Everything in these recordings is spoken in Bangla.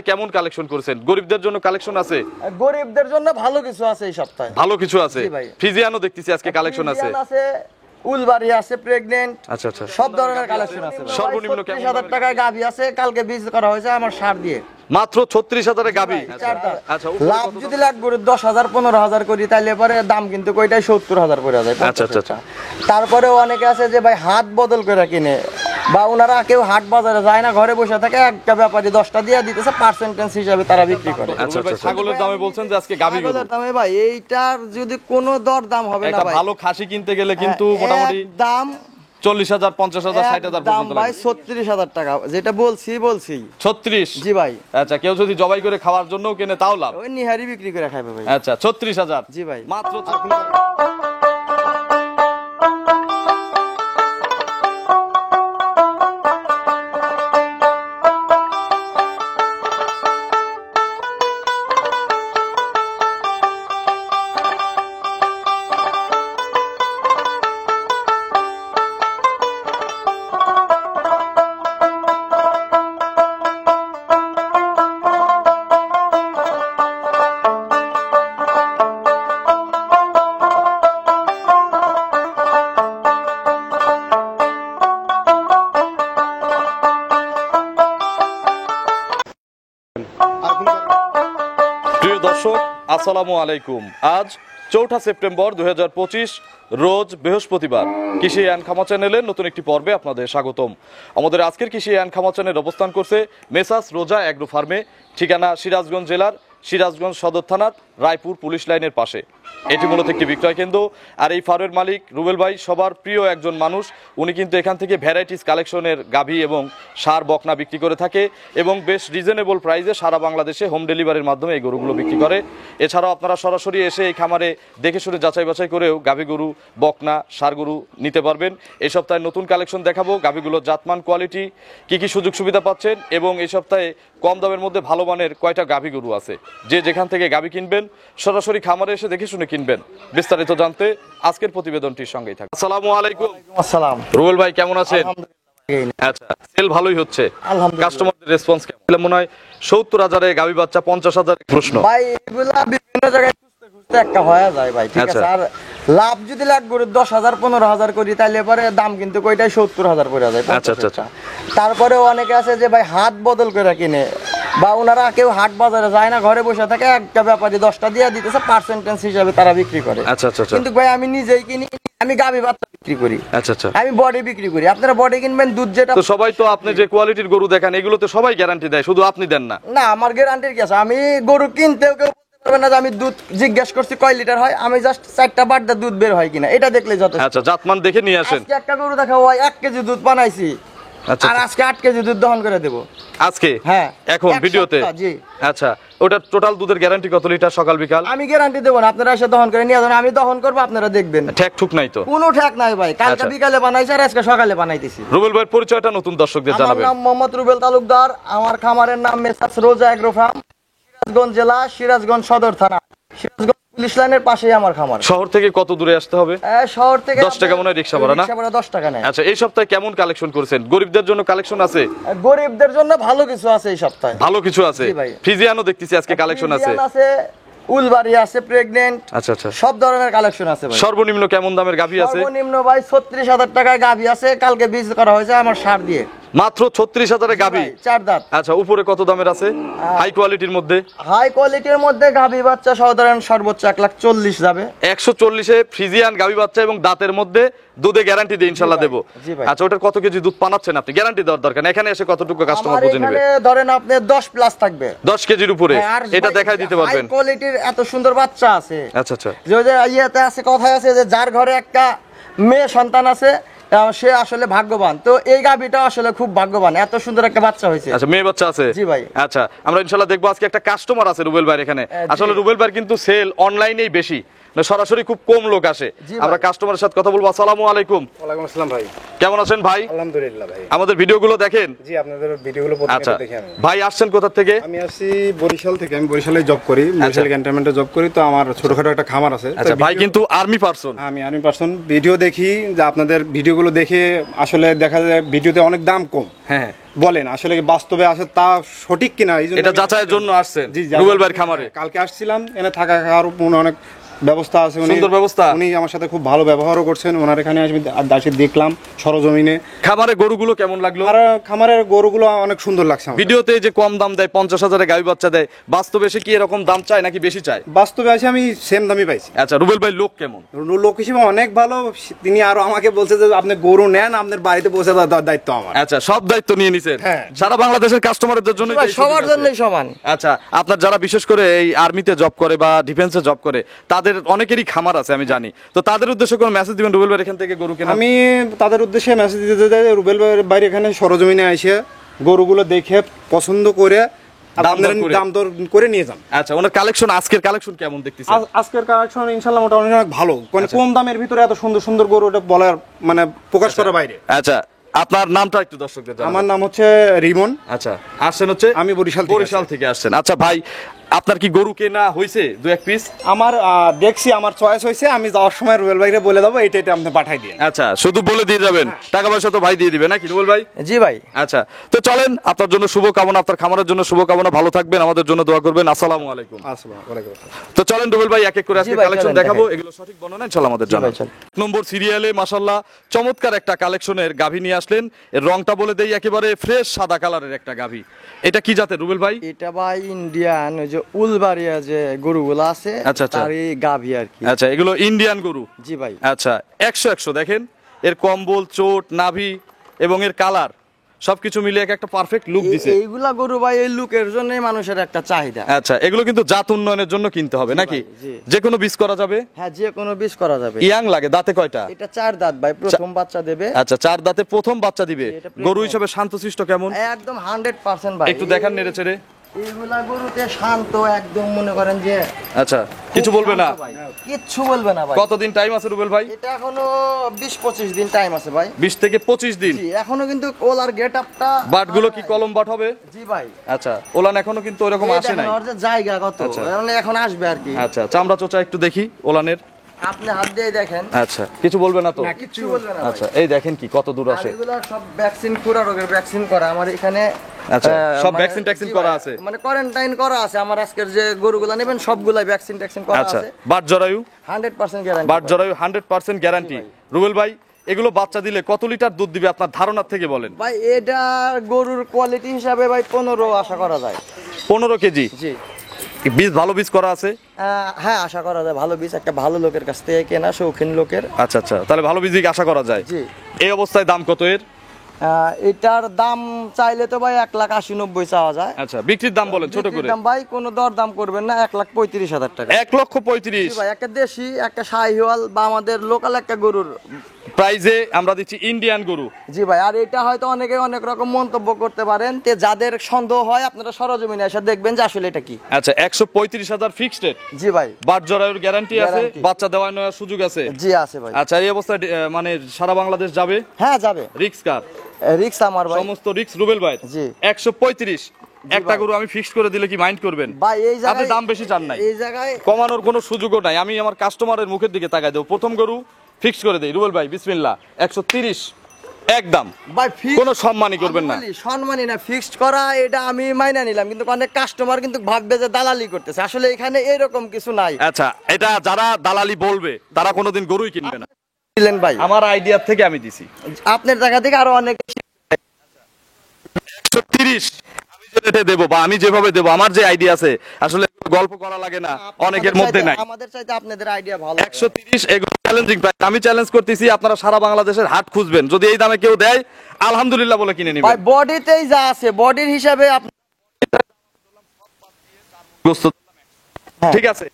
কেমন কালেকশন করেছেন? গরিবদের জন্য কালেকশন আছে? গরিবদের জন্য ভালো কিছু আছে এই সপ্তাহে। ভালো কিছু আছে। ফ্রিজিয়ানও দেখতেছি আজকে কালেকশন আছে। উলবাড়ি আছে, প্রেগন্যান্ট, আচ্ছা আচ্ছা, সব ধরনের কালেকশন আছে। সর্বনিম্ন কেমন 30,000 টাকায় গাভী আছে, কালকে বীজ করা হয়েছে আমার সার দিয়ে। মাত্র 36,000 এ গাভী। আচ্ছা, লাভ যদি লাখ গরু 10,000 15,000 করি তাইলে পরে দাম কিন্তু কয়টাই 70,000 পড়ে যায়। আচ্ছা আচ্ছা। তারপরেও অনেকে আছে যে ভাই হাত বদল করে কিনে, বা ওনারা কেউ হাট বাজারে যায় না, ঘরে বসে থাকে, একটা ব্যাপারী 10টা দিয়ে দিতেছে, পার্সেন্টেজ হিসাবে তারা বিক্রি করে। আচ্ছা আচ্ছা। ছাগলের দামে বলছেন যে আজকে গাভী গরু দামে ভাই এইটার যদি কোনো দর দাম হবে না একটা ভাই। ভালো খাসি কিনতে গেলে কিন্তু মোটামুটি দাম 40,000 50,000 60,000 দাম পর্যন্ত ভাই লাগে। 36,000 টাকা, যেটা বলছি 36। জি ভাই। আচ্ছা, কেউ যদি জবাই করে খাওয়ার জন্য কিনে তাও লাভ। ওই নিহারি বিক্রি করে খাইবে ভাই। আচ্ছা, 36,000। জি ভাই। মাত্র প্রিয় দর্শক, আসসালামু আলাইকুম। আজ 4 সেপ্টেম্বর 2025, রোজ বৃহস্পতিবার। কৃষি অ্যান্ড খামা চ্যানেলের নতুন একটি পর্বে আপনাদের স্বাগতম। আমাদের আজকের কৃষি অ্যান্ড খামা চ্যানেল অবস্থান করছে মেসাস রোজা অ্যাগ্রো ফার্মে, ঠিকানা সিরাজগঞ্জ জেলার সিরাজগঞ্জ সদর থানার রায়পুর পুলিশ লাইনের পাশে। এটি মূলত একটি বিক্রয় কেন্দ্র। আর এই ফার্মের মালিক রুবেল ভাই সবার প্রিয় একজন মানুষ। উনি কিন্তু এখান থেকে ভ্যারাইটিস কালেকশনের গাভী এবং সার বকনা বিক্রি করে থাকে এবং বেশ রিজনেবল প্রাইসে সারা বাংলাদেশে হোম ডেলিভারির মাধ্যমে এই গরুগুলো বিক্রি করে। এছাড়াও আপনারা সরাসরি এসে এই খামারে দেখে শুনে যাচাই বাছাই করেও গাভী গরু, বকনা, সার গরু নিতে পারবেন। এই সপ্তাহে নতুন কালেকশন দেখাবো, গাভীগুলোর জাতমান, কোয়ালিটি, কি কি সুযোগ সুবিধা পাচ্ছেন এবং এই সপ্তাহে কম দামের মধ্যে ভালো মানের কয়টা গাভী গরু আছে। যে যেখান থেকে গাভী কিনবেন সরাসরি খামারে এসে দেখে শুনে কিনবেন। বিস্তারিত জানতে আজকের প্রতিবেদনটির সঙ্গেই থাকুন। আসসালামু আলাইকুম। আসসালাম। রুবেল ভাই কেমন আছেন? আচ্ছা, সেল ভালোই হচ্ছে, কাস্টমারদের রেসপন্স কেমন? মনে হয় 70,000 এ গাভী বাচ্চা, 50,000 প্রশ্ন ভাই। এগুলা বিভিন্ন জায়গায় খুঁজতে খুঁজতে একটা হয়ে যায় ভাই, ঠিক আছে। আর লাভ যদি লাখ গরু 10,000 15,000 করি তাইলে পরে দাম কিন্তু কয়টাই 70,000 পড়ে যায়। আচ্ছা আচ্ছা। তারপরেও অনেকে আছে যে ভাই হাত বদল করে কিনে, বা ওনারা কেউ হাট বাজারে যায় না, ঘরে বসে থাকে, একটা ব্যাপারী 10টা দিয়ে দিতেছে, পার্সেন্টেজ হিসাবে তারা বিক্রি করে। আচ্ছা আচ্ছা। কিন্তু ভাই আমি নিজেই কিনি, আমি গাভী বাচ্চা বিক্রি করি। আচ্ছা আচ্ছা। আমি বডি বিক্রি করি। আপনারা বডি কিনবেন, দুধ যেটা। তো সবাই তো আপনি যে কোয়ালিটির গরু দেখান এগুলোতে সবাই গ্যারান্টি দেয়, শুধু আপনি দেন না? না, আমার গ্যারান্টির কি আছে? আমি গরু কিনতেও কেউ বলতে পারবে না যে আমি দুধ জিজ্ঞেস করছি কয় লিটার হয়, আমি জাস্ট 4টা বাটটা দুধ বের হয় কিনা এটা দেখলে যথেষ্ট। আচ্ছা, জাতমান দেখে নিয়ে আসেন। আজকে একটা গরু দেখা হয় 1 কেজি দুধ বানাইছি, আচ্ছা, আর আজকে 8 কেজি দুধ দহন করে দেব আজকে? হ্যাঁ, এখন ভিডিওতে? জি। আচ্ছা, ওটা টোটাল দুধের গ্যারান্টি কত লিটার সকাল বিকাল? আমি গ্যারান্টি দেব না, আপনারা এসে দহন করে নিয়ে যাবেন, আমি দহন করব, আপনারা দেখবেন। ঠেক ঠুক নাই তো? কোনো ঠেক নাই ভাই। কালকে আচ্ছা। বিকালে বানাইছি আর আজকে সকালে বানাইতেছি। রুবেল ভাইয়ের পরিচয়টা নতুন দর্শকদের আমার জানাবেন। নাম মোহাম্মদ রুবেল তালুকদার। আমার খামারের নাম মেসাস রোজা অ্যাগ্রো ফার্ম, সিরাজগঞ্জ জেলা, সিরাজগঞ্জ সদর থানা, সিরাজগঞ্জ পুলিশ লাইনের পাশেই আমার খামার। শহর থেকে কত দূরে আসতে হবে? শহর থেকে 10 টাকা মনে হয় রিকশা ভাড়া না? রিকশা ভাড়া 10 টাকা নেয়। আচ্ছা, এই সপ্তাহে কেমন কালেকশন করেছেন? গরিবদের জন্য কালেকশন আছে? গরিবদের জন্য ভালো কিছু আছে এই সপ্তাহে। ভালো কিছু আছে। জি ভাই। ফ্রিজিয়ানও দেখতেছি আজকে কালেকশন আছে। উলবাড়ি আছে, প্রেগন্যান্ট, আচ্ছা আচ্ছা। সব ধরনের কালেকশন আছে ভাই। সর্বনিম্ন কেমন দামের গাভী আছে? সর্বনিম্ন ভাই 36,000 টাকায় গাভী আছে, কালকে বীজ করা হয়েছে আমার সার দিয়ে। মাত্র 36,000 এ গাভী? 4 দাঁত। আচ্ছা, উপরে কত দামের আছে হাই কোয়ালিটির মধ্যে? হাই কোয়ালিটির মধ্যে গাভী বাচ্চা সাধারণ সর্বোচ্চ 1,40,000 যাবে। 140 এ ফ্রিজিয়ান গাভী বাচ্চা এবং দাঁতের মধ্যে দুধে গ্যারান্টি দিয়ে ইনশাআল্লাহ দেব। আচ্ছা, ওটার কত কেজি দুধ পানাচ্ছেন আপনি? গ্যারান্টি দেওয়ার দরকার, এখানে এসে কতটুকু কাস্টমার বুঝে নেবে? এখানে ধরেন আপনি 10 প্লাস থাকবে। 10 কেজির উপরে এটা দেখাই দিতে পারবেন? হাই কোয়ালিটির এত সুন্দর বাচ্চা আছে। আচ্ছা আচ্ছা। যে ইয়েতে আছে, কথায় আছে যে যার ঘরে একটা মেয়ে সন্তান আছে সে আসলে ভাগ্যবান। তো এই গাভীটা আসলে খুব ভাগ্যবান, এত সুন্দর একটা বাচ্চা হয়েছে। আচ্ছা, মেয়ে বাচ্চা আছে? জি ভাই। আচ্ছা, আমরা ইনশাআল্লাহ দেখবো। আজকে একটা কাস্টমার আছে রুবেল ভাইয়ের এখানে। আসলে রুবেল ভাইয়ের কিন্তু সেল অনলাইনেই বেশি, সরাসরি খুব কম লোক আসে। আমরা কাস্টমারের সাথে কথা বলবো। আসসালামু আলাইকুম। ওয়ালাইকুম আসসালাম ভাই। কেমন আছেন ভাই? আলহামদুলিল্লাহ ভাই। আমাদের ভিডিওগুলো দেখেন? জি, আপনাদের ভিডিওগুলো প্রতিনিয়ত দেখি আমি। ভাই আসছেন কোথা থেকে? আমি আসছি বরিশাল থেকে। আমি বরিশালে জব করি, বরিশাল ক্যান্টনমেন্টে জব করি। তো আমার ছোটখাটো একটা খামার আছে। আচ্ছা, ভাই কিন্তু আর্মি পারসন। আমি আর্মি পারসন। ভিডিও দেখি, যে আপনাদের ভিডিওগুলো দেখে আসলে দেখা যায় ভিডিওতে অনেক দাম কম। হ্যাঁ, বলেন আসলে কি বাস্তবে আসে তা সঠিক কিনা এই জন্য এটা যাচাইয়ের জন্য আসছেন জি, রুবেল ভাইয়ের খামারে? কালকে আসছিলাম, এনে থাকা খাওয়ার অনেক ব্যবস্থা আছে, সুন্দর ব্যবস্থা। উনি আমার সাথে খুব ভালো ব্যবহারও করছেন। ওনার এখানে আসে দেখলাম সরজমিনে, খামারে গরুগুলো কেমন লাগলো? আর খামারের গরুগুলো অনেক সুন্দর লাগছে আমার। ভিডিওতে যে কম দাম দেয় 50,000-এ গাভী বাচ্চা দেয়, বাস্তবে সে কি এরকম দাম চায় নাকি বেশি চায়? বাস্তবে আসে আমি সেম দামই পাইছি। আচ্ছা, রুবেল ভাই লোক কেমন? লোক হিসেবে অনেক ভালো। তিনি আরো আমাকে বলছে যে আপনি গরু নেন, আপনার বাড়িতে পৌঁছে দেওয়ার দায়িত্ব আমার। আচ্ছা, সব দায়িত্ব নিয়ে নিছেন। হ্যাঁ। সারা বাংলাদেশের কাস্টমারদের জন্য ভাই সবার জন্যই সমান। আচ্ছা, আপনার যারা বিশেষ করে এই আর্মিতে জব করে বা ডিফেন্সে জব করে, তাদের অনেকেরই খামার আছে আমি জানি, তো তাদের উদ্দেশ্যে কোনো মেসেজ দিবেন রুবেল ভাই এখান থেকে গরু কেনা? আমি তাদের উদ্দেশ্যে মেসেজ দিতে চাই, রুবেল ভাইয়ের বাইরে এখানে সরজমিনে এসে গরুগুলো দেখে পছন্দ করে আপনারা দাম দর করে নিয়ে যান। আচ্ছা, ওনার কালেকশন, আজকের কালেকশন কেমন দেখতেছেন? আজকের কালেকশন ইনশাআল্লাহ মোটামুটি অনেক ভালো, মানে কম দামের ভিতরে এত সুন্দর সুন্দর গরু, এটা বলার মানে প্রকাশ করার বাইরে। আচ্ছা, আপনার নামটা একটু দর্শকদের জানাবেন। আমার নাম হচ্ছে রিমন। আচ্ছা, আসছেন হচ্ছে? আমি বরিশাল থেকে আসছেন। আচ্ছা ভাই, আপনার কি গরু কেনা হয়েছে দু এক পিস? আমার দেখছি আমার চয়েস হয়েছে, আমি যাওয়ার সময় রুবেল ভাইকে বলে দেবো এটা আপনি পাঠাই দিন। আচ্ছা, শুধু বলে দিয়ে যাবেন, টাকা পয়সা তো ভাই দিয়ে দিবে নাকি রুবেল ভাই? জি ভাই। আচ্ছা, তো চলেন, আপনার জন্য শুভকামনা, আপনার খামারের জন্য শুভকামনা, ভালো থাকবেন, আমাদের জন্য দোয়া করবেন। আসসালামু আলাইকুম। আসসালামু আলাইকুম। তো চলেন রুবেল ভাই এক এক করে আজকে জি ভাই, কালেকশন চলেন, দেখাবো, দেখাই। এগুলো সঠিক বর্ণনা ইনশাআল্লাহ আমাদের জি ভাই, জানাবেন। চলেন। এক নম্বর সিরিয়ালে মাশাআল্লাহ চমৎকার একটা কালেকশনের গাভী নিয়ে আসলেন। এর রংটা বলে দেই, একেবারে ফ্রেশ সাদা কালারের একটা গাভী। এটা কি জাতের রুবেল ভাই? এটা ভাই ইন্ডিয়ান, ওই যে উলবাড়িয়া যে গরুগুলো আছে আচ্ছা, আচ্ছা। তারই গাভী আর কি। আচ্ছা, এগুলো ইন্ডিয়ান গরু। জি ভাই। আচ্ছা, 100 দেখেন, এর কম্বল, চোট, নাভি এবং এর কালার সবকিছু মিলে একটা পারফেক্ট লুক দিছে। এইগুলা গরু ভাই এই লুকের জন্যই মানুষের একটা চাহিদা। আচ্ছা, এগুলো কিন্তু জাত উন্নয়নের জন্য কিনতে হবে নাকি? ভাই, জি। যে কোনো বীজ করা যাবে? হ্যাঁ, যে কোনো বীজ করা যাবে। ইয়াং লাগে, দাঁতে কয়টা? এটা 4 দাঁত ভাই, প্রথম বাচ্চা দেবে। আচ্ছা, 4 দাঁতে প্রথম বাচ্চা দিবে। এটা গরু হিসেবে শান্তশিষ্ট কেমন? একদম 100% ভাই। একটু দেখান নেড়ে চেড়ে। এইগুলা গরুতে শান্ত একদম, মনে করেন যে আচ্ছা, কিছু বলবে না? শান্ত ভাই, কিচ্ছু বলবে না ভাই। কতদিন টাইম আছে রুবেল ভাই? এটা এখনো 20-25 দিন টাইম আছে ভাই। 20 থেকে 25 দিন। জি, এখনো কিন্তু ওলার গেটআপটা। বাটগুলো কি কলম বাট হবে? জি ভাই। আচ্ছা, ওলান এখনো কিন্তু ওরকম এই আসে দেখেন নাই। ওর যে জায়গা কত, আচ্ছা। মানে এখন আসবে আর কি। আচ্ছা, চামড়া চোচা একটু দেখি ওলানের। আপনি হাত দিয়ে দেখেন। আচ্ছা, কিছু বলবে না তো? কিচ্ছু বলবে না ভাই। আচ্ছা, এই দেখেন কি কত দূর আর আসে। এগুলা সব ভ্যাকসিন, পুরা রোগের ভ্যাকসিন করা আমার এখানে। আচ্ছা, সব মানে- ভ্যাকসিন ট্যাকসিন জি করা ভাই, আছে? মানে কোয়ারেন্টাইন করা আছে। আমার আজকের যে গরুগুলা নেবেন সবগুলাই ভ্যাকসিন ট্যাকসিন করা আচ্ছা, আছে। বাট জরায়ু? 100% গ্যারান্টি। বাট জরায়ু 100% গ্যারান্টি। রুবেল ভাই, এগুলো বাচ্চা দিলে কত লিটার দুধ দিবে আপনার ধারণা থেকে বলেন? ভাই এটা গরুর কোয়ালিটি হিসাবে ভাই 15 আশা করা যায়। 15 কেজি? জি। বীজ ভালো বীজ করা আছে? হ্যাঁ, আশা করা যায় ভালো বীজ, একটা ভালো লোকের কাছ থেকে কেনা, শৌখিন লোকের। আচ্ছা আচ্ছা, তাহলে ভালো বীজ আশা করা যায়। জি। এই অবস্থায় দাম কত এর? এটার দাম চাইলে তো ভাই 1,80,90 চাওয়া যায়। আচ্ছা, বিক্রির দাম বলেন ছোট করে। বিক্রির দাম ভাই কোনো দর দাম করবেন না, 1,35,000 টাকা। 1,35,000 জি ভাই, একটা দেশি, একটা শাহিওয়াল বা আমাদের লোকাল একটা গরুর প্রাইজে আমরা দিচ্ছি ইন্ডিয়ান গরু। জি ভাই। আর এটা হয়তো অনেকে অনেক রকম মন্তব্য করতে পারেন, তে যাদের সন্দেহ হয় আপনারা সরজমিনে এসে দেখবেন যে আসলে এটা কি। আচ্ছা, 135,000 ফিক্সড রেট। জি ভাই। বাট জরায়ুর গ্যারান্টি আছে, Guarantee। বাচ্চা দেওয়ার নেওয়ার সুযোগ আছে। জি আছে ভাই। আচ্ছা, এই অবস্থায় মানে সারা বাংলাদেশ যাবে? হ্যাঁ যাবে। রিক্স কার? রিক্স আমার ভাই। সমস্ত রিক্স রুবেল ভাই। জি। 135 একটা ভাই। গরু আমি ফিক্সড করে দিলে কি মাইন্ড করবেন? ভাই এই আপনি জায়গায় দাম বেশি চান নাই, এই জায়গায় কমানোর কোনো সুযোগও নাই। আমি আমার কাস্টমারের মুখের দিকে তাকাই দেবো। প্রথম গরু ফিক্স করে দেই রুবেল ভাই, বিসমিল্লাহ, 130 একদম। ভাই ফিক্স কোনো সম্মানই করবেন না। সম্মানই না, ফিক্সড করা এটা আমি মাইনা নিলাম, কিন্তু অনেক কাস্টমার কিন্তু ভাববে যে দালালি করতেছে, আসলে এখানে এরকম কিছু নাই। আচ্ছা, এটা যারা দালালি বলবে তারা কোনোদিন গরুই কিনবে না। দিলেন ভাই, আমার আইডিয়া থেকে আমি দিছি আপনার জায়গা থেকে আরো অনেক 130 আমি যে রেটে দেবো বা আমি যেভাবে দেবো, আমার যে আইডিয়া আছে, আসলে গল্প করা লাগে না, অনেকের মধ্যে নাই। আমাদের চাইতে আপনাদের আইডিয়া ভালো। 130 এগুলো চ্যালেঞ্জিং প্রাইস। আমি চ্যালেঞ্জ করতেছি, আপনারা সারা বাংলাদেশের হাট খুঁজবেন, যদি এই দামে কেউ দেয় আলহামদুলিল্লাহ বলে কিনে ভাই নেবেন। বডিতেই যা আছে, বডির হিসাবে আপনি গোস্ত ঠিক আছে,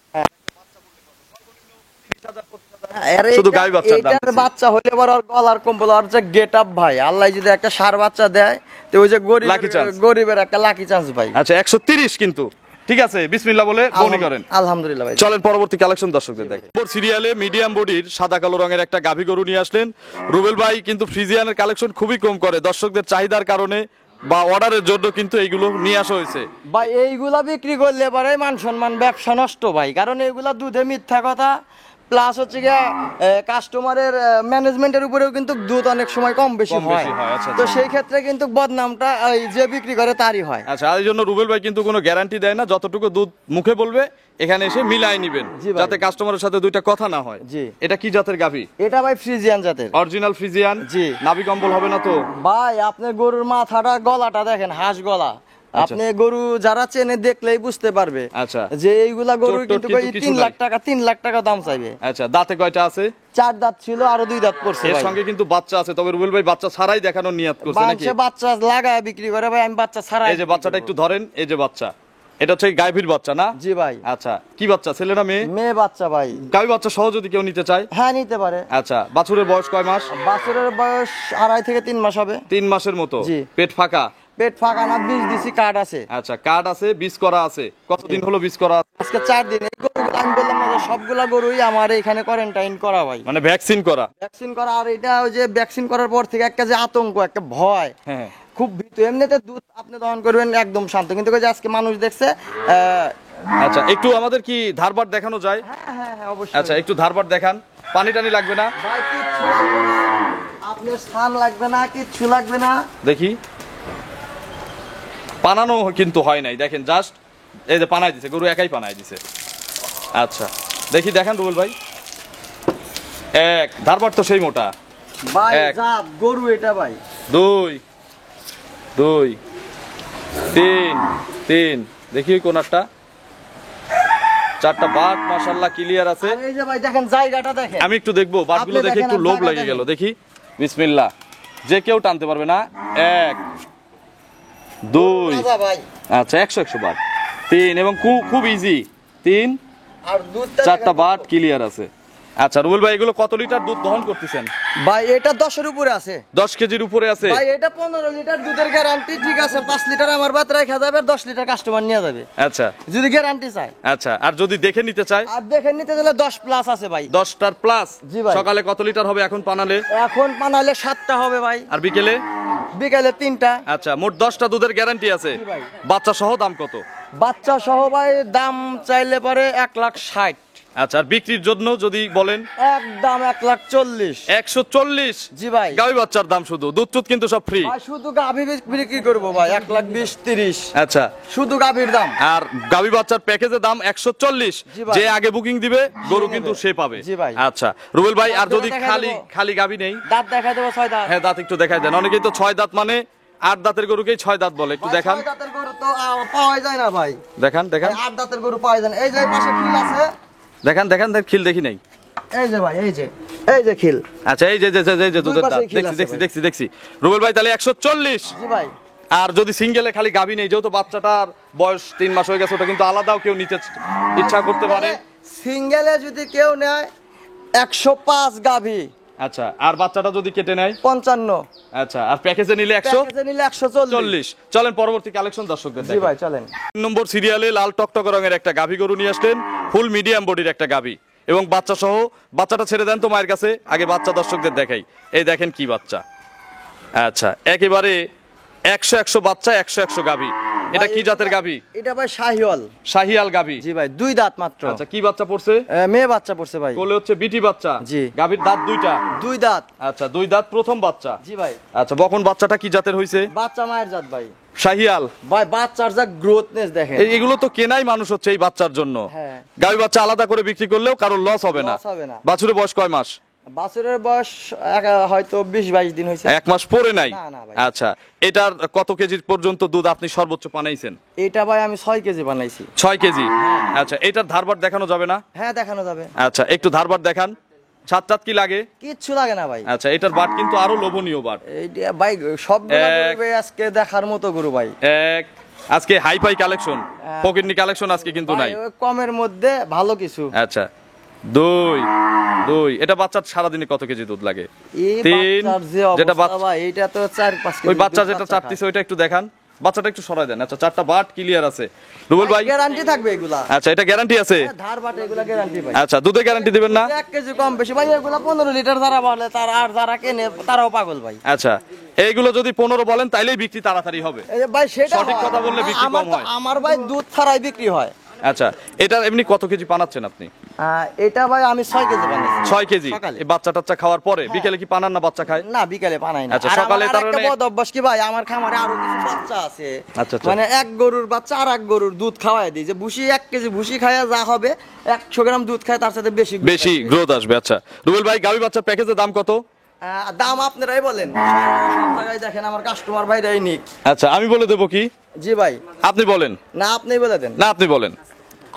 আরে শুধু এটা- গাই বাচ্চার দাম এটার বেশি। বাচ্চা হলে আবার ওর গলার কম্বল, আর যে গেট আপ ভাই, আল্লাহ যদি একটা সার বাচ্চা দেয় তো ওই যে Lucky chance। গরিবের একটা লাকি চান্স ভাই। আচ্ছা, 130 কিন্তু ঠিক আছে, বিসমিল্লাহ বলে বনি করেন। আলহামদুলিল্লাহ ভাই। চলেন পরবর্তী কালেকশন দর্শকদের দেখেন। সিরিয়ালে মিডিয়াম বডির সাদা কালো রঙের একটা গাভী গরু নিয়ে আসলেন রুবেল ভাই। কিন্তু ফ্রিজিয়ানের কালেকশন খুবই কম করে, দর্শকদের চাহিদার কারণে বা অর্ডারের জন্য কিন্তু এইগুলো নিয়ে আসা হয়েছে। ভাই এইগুলা বিক্রি করলে পরে মান সম্মান ব্যবসা নষ্ট ভাই, কারণ এইগুলা দুধে মিথ্যা কথা, প্লাস হচ্ছে গিয়া কাস্টমারের ম্যানেজমেন্টের উপরেও কিন্তু দুধ অনেক সময় কম বেশি কম বেশি হয়। হয়, আচ্ছা, তো আচ্ছা। সেই ক্ষেত্রে কিন্তু বদনামটা ওই যে বিক্রি করে তারই হয়। আচ্ছা, আর এই জন্য রুবেল ভাই কিন্তু কোনো গ্যারান্টি দেয় না, যতটুকু দুধ মুখে বলবে এখানে এসে মিলাই নিবেন, জি ভাই। যাতে কাস্টমারের সাথে দুইটা কথা না হয়। জি। এটা কি জাতের গাভী? এটা ভাই ফ্রিজিয়ান জাতের। Original Friesian? জি। নাভি কম্বল হবে না তো? ভাই আপনার গরুর মাথাটা গলাটা দেখেন, হাঁস গলা। আপনি গরু যারা চেনে দেখলেই বুঝতে পারবে আচ্ছা। যে এইগুলা গরু চোট-টোট কিন্তু কিন্তু কিছু 3 নাই। লাখ টাকা 3 লাখ টাকা দাম চাইবে। আচ্ছা, দাঁতে কয়টা আছে? 4 দাঁত ছিল, আরো 2 দাঁত পড়ছে এর ভাই। সঙ্গে কিন্তু বাচ্চা আছে, তবে রুবেল ভাই বাচ্চা ছাড়াই দেখানোর নিয়ত করছে নাকি? বাচ্চা বাচ্চা লাগায় বিক্রি করে ভাই, আমি বাচ্চা ছাড়াই। এই যে বাচ্চাটা একটু ধরেন, এই যে বাচ্চা, এটা হচ্ছে গাভীর বাচ্চা না? জি ভাই। আচ্ছা, কি বাচ্চা, ছেলে না মেয়ে? মেয়ে বাচ্চা ভাই। গাভী বাচ্চা সহ যদি কেউ নিতে চায়? হ্যাঁ নিতে পারে। আচ্ছা, বাছুরের বয়স কয় মাস? বাছুরের বয়স 2.5 থেকে 3 মাস হবে। 3 মাসের মতো? জি। পেট ফাঁকা? পেট ফাঁকা না, বীজ দিছি, কার্ড আছে। আচ্ছা, কার্ড আছে, বীজ করা আছে। কতদিন হলো বীজ করা আছে? আজকে 4 দিন। এই গরুগুলো আমি বললাম না যে সবগুলা গরুই আমার এখানে কোয়ারেন্টাইন করা ভাই, মানে ভ্যাকসিন করা? ভ্যাকসিন করা। আর এটা ওই যে ভ্যাকসিন করার পর থেকে একটা যে আতঙ্ক, একটা ভয়, হ্যাঁ। খুব ভীতু। এমনিতে দুধ আপনি দহন করবেন একদম শান্ত, কিন্তু ওই যে আজকে মানুষ দেখছে আচ্ছা, একটু আমাদের কি ধারবার দেখানো যায়? হ্যাঁ অবশ্যই। আচ্ছা, একটু ধারবার দেখান। পানি টানি লাগবে না? ভাই কিচ্ছু লাগবে না, আপনার স্থান লাগবে না, কিচ্ছু লাগবে না। দেখি, পানানো কিন্তু হয় নাই, দেখেন জাস্ট এই যে পানাই দিছে, গরু একাই পানাই দিছে। আচ্ছা, দেখি দেখান রুবেল ভাই। এক ধারবার তো সেই মোটা। ভাই এক। জাত গরু এটা ভাই। 2 2 3 3, দেখি ওই কোনারটা। 4টা বাট মাশাআল্লাহ ক্লিয়ার আছে। আর এই যে ভাই দেখেন জায়গাটা দেখেন। আমি একটু দেখবো বাটগুলো, আপনি দেখে দেখেন, একটু আর লোভ জায়গা লেগে গেল। দেখেন। দেখি, বিসমিল্লাহ। যে কেউ টানতে পারবে না। 1 2, রাজা ভাই। আচ্ছা 100 বার। 3 এবং খুব ইজি। 3 আর দুধটা 4টা দেখেন। বাট ক্লিয়ার আছে। আচ্ছা রুবেল ভাই, এগুলো কত লিটার দুধ দহন করতেছেন? ভাই এটা 10 এর উপরে আছে। 10 কেজির উপরে আছে? ভাই এটা 15 লিটার দুধের গ্যারান্টি, ঠিক আছে। 5 লিটার আমার বাত রাখা যাবে, আর 10 লিটার কাস্টমার নিয়ে যাবে আচ্ছা যদি গ্যারান্টি চায়। আচ্ছা, আর যদি দেখে নিতে চায়? আর দেখেন নিতে গেলে 10 প্লাস আছে ভাই। 10টার প্লাস। জি ভাই। সকালে কত লিটার হবে এখন পানালে? এখন পানালে 7টা হবে ভাই, আর বিকেলে? বিকালে 3টা। আচ্ছা, মোট 10টা দুধের গ্যারান্টি আছে। জি ভাই। বাচ্চা সহ দাম কত? বাচ্চা সহ ভাই দাম চাইলে পরে 1,60,000। আচ্ছা, আর বিক্রির জন্য যদি বলেন? একদম 1,40,000। 140? জি ভাই। গাভী বাচ্চার দাম শুধু, দুধ টুধ কিন্তু সব ফ্রি? ভাই শুধু গাভী বিক্রি করবো ভাই 1,20,30। আচ্ছা, শুধু গাভীর দাম। আর গাভী বাচ্চার প্যাকেজের দাম 140। জি ভাই। যে আগে বুকিং দিবে গরু নেবে। কিন্তু সে পাবে। জি ভাই। আচ্ছা রুবেল ভাই, আর যদি দেখা খালি দেবো। খালি গাভী নেই? দাঁত দেখা দেবো 6 দাঁত। হ্যাঁ, দাঁত একটু দেখাই দেন। অনেকেই তো 6 দাঁত মানে 8 দাঁতের গরুকেই 6 দাঁত বলে, একটু ভাই, দেখান। 6 দাঁতের গরু তো পাওয়া যায় না ভাই। দেখান দেখান 8 দাঁতের গরু পাওয়া যায় না। এই যে এই পাশে খিল আছে, দেখান দেখান, খিল দেখি নাই। এই যে ভাই, এই যে খিল। আচ্ছা, এই যে দুধের দাঁত পাশেই খিল দেখছি আছে দেখছি ভাই। দেখছি দেখছি। রুবেল ভাই তাহলে 140। জি ভাই। আর যদি সিঙ্গেলে খালি গাভী নেই, যেহেতু বাচ্চাটার বয়স 3 মাস হয়ে গেছে, ওটা কিন্তু আলাদাও কেউ নিতে ইচ্ছা করতে পারে। সিঙ্গেলে যদি কেউ নেয় 105 গাভী। আচ্ছা, আর বাচ্চাটা যদি কেটে নেয়? 55। আচ্ছা, আর প্যাকেজে নিলে প্যাকেজে নিলে 140। 140। চলেন পরবর্তী কালেকশন দর্শকদের জি দেখাই। ভাই চলেন। 3 নম্বর সিরিয়ালে লাল টকটক রঙের একটা গাভী গরু নিয়ে আসলেন, ফুল মিডিয়াম বডির একটা গাভী এবং বাচ্চা সহ। বাচ্চাটা ছেড়ে দেন তো মায়ের কাছে, আগে বাচ্চা দর্শকদের দেখাই। এই দেখেন কি বাচ্চা। আচ্ছা, একেবারে 100 বাচ্চা, 100 গাভী। এটা কি জাতের গাভী? এটা ভাই শাহিওয়াল। শাহিয়াল গাভী? জি ভাই, 2 দাঁত মাত্র। আচ্ছা, কি বাচ্চা পড়ছে? মেয়ে বাচ্চা পড়ছে ভাই। কোলে হচ্ছে বিটি বাচ্চা? জি। গাভীর দাঁত 2টা? 2 দাঁত। আচ্ছা, 2 দাঁত, প্রথম বাচ্চা? জি ভাই। আচ্ছা, বকন বাচ্চাটা কি জাতের হইছে? বাচ্চা মায়ের জাত ভাই। শাহিয়াল? ভাই বাচ্চার যা গ্রোথনেস দেখেন। এগুলো তো কেনাই মানুষ হচ্ছে এই বাচ্চার জন্য। হ্যাঁ। গাভী বাচ্চা আলাদা করে বিক্রি করলেও কারোর লস হবে না। লস হবে না। বাছুরের বয়স কয় মাস? বাছুরের বয়স হয়তো 20-22 দিন হয়েছে। 1 মাস পরে নাই? না, না ভাই। আচ্ছা, এটার কত কেজি পর্যন্ত দুধ আপনি সর্বোচ্চ পানাইছেন? এটা ভাই আমি 6 কেজি বানাইছি। 6 কেজি? আচ্ছা, এটার ধারবার দেখানো যাবে না? হ্যাঁ দেখানো যাবে। আচ্ছা, একটু ধারবার দেখান। ছাত কি লাগে? কিচ্ছু লাগে না ভাই। আচ্ছা, এটার বাট কিন্তু আরো লোভনীয় বাট। এইটা ভাই সবগুলো এক। গরু আজকে দেখার মতো গরু ভাই। আজকে হাইফাই কালেকশন, পকেটনি কালেকশন আজকে কিন্তু ভাই, নাই। ওই কমের মধ্যে ভালো কিছু। আচ্ছা, 2 এটা বাচ্চার সারাদিনে কত কেজি দুধ লাগে? এই 3 বাচ্চার যে যেটা অবস্থা ভাই, এটা তো 4-5 কেজি। ওই বাচ্চা যেটা চাপতিছে ওইটা একটু দেখান। বাচ্চাটা একটু সরাই দেন। আচ্ছা, 4টা বাট ক্লিয়ার আছে রুবেল ভাই? গ্যারান্টি থাকবে এগুলা। আচ্ছা, এটা গ্যারান্টি আছে? ধার বাটে এগুলা গ্যারান্টি ভাই। আচ্ছা, দুধে গ্যারান্টি দিবেন না? 1 কেজি কম বেশি ভাই, এগুলা 15 লিটার যারা বলে তার, আর যারা কেনে তারাও পাগল ভাই। আচ্ছা, এইগুলো যদি 15 বলেন তাইলেই বিক্রি তাড়াতাড়ি হবে। এই যে ভাই সেটা সঠিক হয়। কথা বললে বিক্রি আমার কম তো- হয়। আমার ভাই দুধ ছাড়াই বিক্রি হয়। আচ্ছা, এটা এমনি কত কেজি পানাচ্ছেন আপনি? এটা ভাই আমি 6 কেজি বানাইছি 6 কেজি সকালে। এই বাচ্চা টাচ্চা খাওয়ার পরে বিকেলে কি পানান না বাচ্চা খায়? না বিকালে পানাই না। আচ্ছা, আর সকালে আমার তার আরেকটা মানে- বদ অভ্যাস কি ভাই, আমার খামারে আরো কিছু বাচ্চা আছে। আচ্ছা, আচ্ছা। মানে এক গরুর বাচ্চা আর এক গরুর দুধ খাওয়াই দিই, যে ভুসি 1 কেজি ভুসি খায় যা হবে 100 গ্রাম দুধ খায় তার সাথে বেশি দুধ বেশি আসবে। গ্রোথ আসবে। আচ্ছা রুবেল ভাই, গাভী বাচ্চার প্যাকেজের দাম কত? দাম আপনারাই বলেন, সব জায়গায় দেখেন আমার কাস্টমার ভাইরাই নিক। আচ্ছা আমি বলে দেবো কি? জি ভাই, আপনি বলেন। না আপনিই বলে দেন। না আপনি বলেন।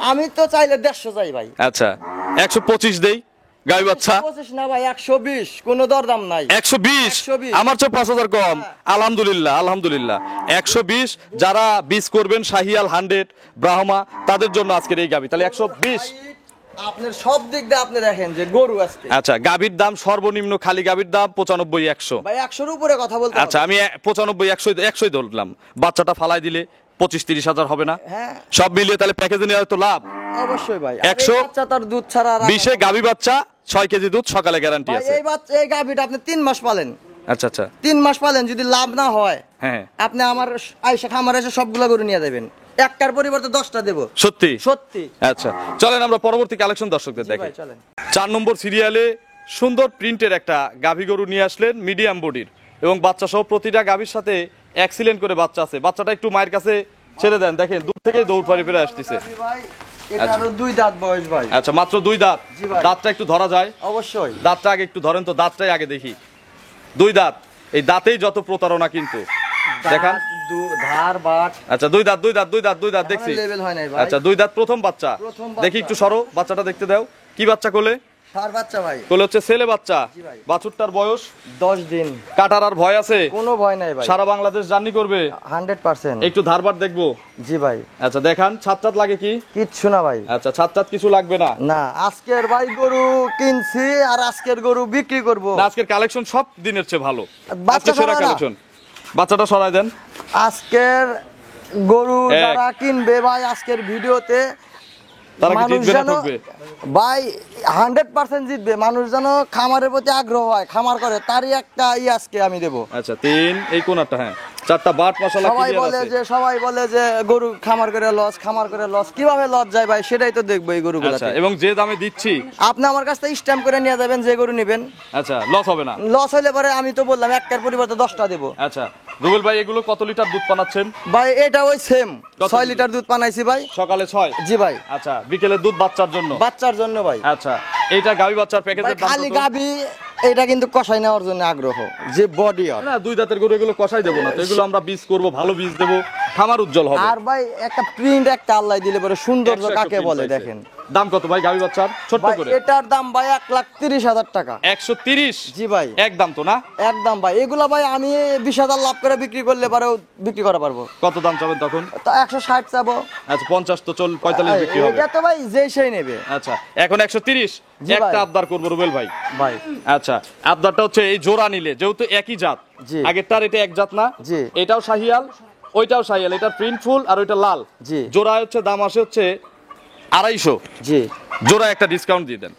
আমি তো চাইলে 150 চাই ভাই। আচ্ছা 125 দেই গাভী বাচ্চা। 25 না ভাই, 120, কোনো দরদাম নাই। 120? 120 আমার চেয়ে 5000 কম। আলহামদুলিল্লাহ আলহামদুলিল্লাহ। 120 যারা বীজ করবেন শাহিয়াল 100 ব্রাহ্মা তাদের জন্য আজকের এই গাভী, তাহলে 120। আপনার সব দিক দিয়ে আপনি দেখেন যে গরু আজকে আচ্ছা গাভীর দাম সর্বনিম্ন খালি গাভীর দাম 95 100। ভাই 100 এর উপরে কথা বলতে আচ্ছা আমি 95 100 ধরলাম, বাচ্চাটা ফালাই দিলে 25-30 হাজার হবে না? হ্যাঁ সব মিলিয়ে তাহলে প্যাকেজে নেওয়া তো লাভ। অবশ্যই ভাই। 100 এই বাচ্চা তার দুধ ছাড়া আর 20-এ গাভী বাচ্চা 6 কেজি দুধ সকালে গ্যারান্টি ভাই আছে। এই বাচ্চা এই গাভীটা আপনি 3 মাস পালেন, আচ্ছা আচ্ছা 3 মাস পালেন, যদি লাভ না হয় হ্যাঁ আপনি আমার আইসা খামারে এসে সবগুলা গরু নিয়ে যাবেন, একটার পরিবর্তে 10টা দেব। সত্যি? সত্যি। আচ্ছা চলেন আমরা পরবর্তী কালেকশন দর্শকদের জি দেখি। ভাই চলেন। 4 নম্বর সিরিয়ালে সুন্দর প্রিন্টের একটা গাভী গরু নিয়ে আসলেন, মিডিয়াম বডির এবং বাচ্চা সহ প্রতিটা গাভীর সাথে এক্সিলেন্ট করে বাচ্চা আছে। বাচ্চাটা একটু মায়ের কাছে ছেড়ে দেন, দেখেন দূর থেকেই দৌড় পাড়ি ফিরে আসতেছে। ভাই এটা আরো 2 দাঁত বয়স ভাই। আচ্ছা মাত্র 2 দাঁত। জি ভাই। দাঁতটা একটু ধরা যায়? অবশ্যই। দাঁতটা আগে একটু ধরেন তো, দাঁতটাই আগে দেখি। 2 দাঁত, এই দাঁতেই যত প্রতারণা কিন্তু দেখান। ধার বাট আচ্ছা 2 দাঁত দেখছি। লেভেল হয় নাই ভাই। আচ্ছা 2 দাঁত প্রথম বাচ্চা। প্রথম বাচ্চা। দেখি একটু সরো, বাচ্চাটা দেখতে দাও। কি বাচ্চা কোলে? ধার বাচ্চা ভাই। কোলে হচ্ছে ছেলে বাচ্চা। জি ভাই। বাছুরটার বয়স 10 দিন। কাটার আর ভয় আছে? কোনো ভয় নাই ভাই। সারা বাংলাদেশ জার্নি করবে? 100%। একটু ধারবার দেখবো। জি ভাই। আচ্ছা দেখান, ছাদ লাগে কি? কিচ্ছু না ভাই। আচ্ছা ছাদ কিছু লাগবে না? না আজকের ভাই গরু কিনছি আর আজকের গরু বিক্রি করব। না, আজকের কালেকশন সব দিনের চেয়ে ভালো। বাচ্চা আজকে সেরা সরায় না। কালেকশন। বাচ্চাটা সরাই দেন। আজকের গরু এক। যারা কিনবে ভাই আজকের ভিডিওতে তারা কি মানুষ জিতবে না যেন ঠকবে? ভাই 100% জিতবে, মানুষ যেন খামারের প্রতি আগ্রহ হয়, খামার করে, তারই একটা আজকে আমি দেব। আচ্ছা 3 এই কোনারটা, হ্যাঁ 4টা বাট মশলা সবাই বলে যে গরু খামার করে লস, কিভাবে লস যায় ভাই সেটাই তো দেখবো এই গরুগুলো। আচ্ছা এবং যে দামে দিচ্ছি আপনি আমার কাছ থেকে স্ট্যাম্প করে নিয়ে যাবেন, যে গরু নেবেন আচ্ছা লস হবে না? লস হলে পরে আমি তো বললাম একটার পরিবর্তে 10টা দেব। আচ্ছা রুবেল ভাই এগুলো কত লিটার দুধ পানাচ্ছেন? ভাই এটা ওই সেম কত 6 লিটার দুধ পানাইছি ভাই। সকালে 6? জি ভাই। আচ্ছা বিকেলে দুধ বাচ্চার জন্য? বাচ্চার জন্য ভাই। আচ্ছা এইটা গাভী বাচ্চার ভাই প্যাকেজের দাম খালি কত? গাবি এটা কিন্তু কষাই নেওয়ার জন্য আগ্রহ, যে বডি আর না 2 দাঁতের গরু এগুলো কষাই দেবো না তো, এগুলো আমরা বীজ করব, ভালো বীজ দেবো, খামার উজ্জ্বল হবে। আর ভাই একটা প্রিন্ট একটা আল্লাহ দিলে পরে সৌন্দর্য 100 কাকে print বলে চাইছে। দেখেন। দাম কত ভাই গাভী বাচ্চার ছোট ভাই করে? এটার দাম ভাই 1,30,000 টাকা। 130? জি ভাই। একদম তো না? একদম ভাই, এগুলা ভাই আমি 20,000 লাভ করে বিক্রি করলে পারেও বিক্রি করা পারবো। কত দাম চাবেন তখন? তো 160 চাবো। আচ্ছা 50 তো 45 বিক্রি হবে। এটা তো ভাই যেই সেই নেবে। আচ্ছা এখন 130। জি একটা ভাই। আবদার করবো রুবেল ভাই। ভাই আচ্ছা আবদারটা হচ্ছে এই জোড়া নিলে যেহেতু একই জাত, জি। আগেরটার এটা এক জাত না? জি। এটাও শাহিয়াল ওইটাও শাহিয়াল, এটা প্রিন্টফুল আর ওইটা লাল। জি। জোড়া হচ্ছে দাম আসে হচ্ছে 250। জি জোড়া একটা ডিসকাউন্ট দিয়ে দেন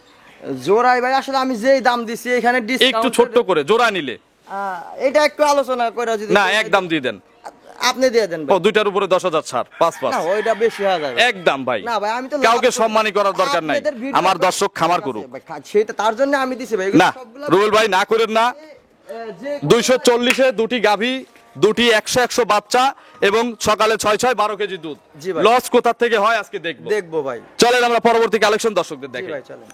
জোড়াই ভাই, আসলে আমি যেই দাম দিছি এখানে একটু ডিসকাউন্ট ছোট্ট করে জোড়া নিলে। এটা একটু আলোচনা করে যদি না একদম দিয়ে দেন। আপনি দিয়ে দেন ও ভাই। দুইটার উপরে 10,000 ছাড়, 5 না ওইটা বেশি হয়ে যাবে। একদম ভাই। না ভাই আমি তো কাউকে লাভ- সম্মানী করার দরকার নাই, আপনাদের ভিডিও আমার করে- দর্শক খামার করুক। ভাই, সেটা তার জন্য আমি দিছি ভাই, এগুলো না সবগুলো রুবেল ভাই না করেন না। যে 240-এ দুটি গাভী, দুটি 100 বাচ্চা এবং সকালে 6-12 কেজি দুধ। জি ভাই। লস কোথা থেকে হয় আজকে দেখবো। দেখবো ভাই। চলেন আমরা পরবর্তী কালেকশন দর্শকদের জি দেখি। ভাই চলেন।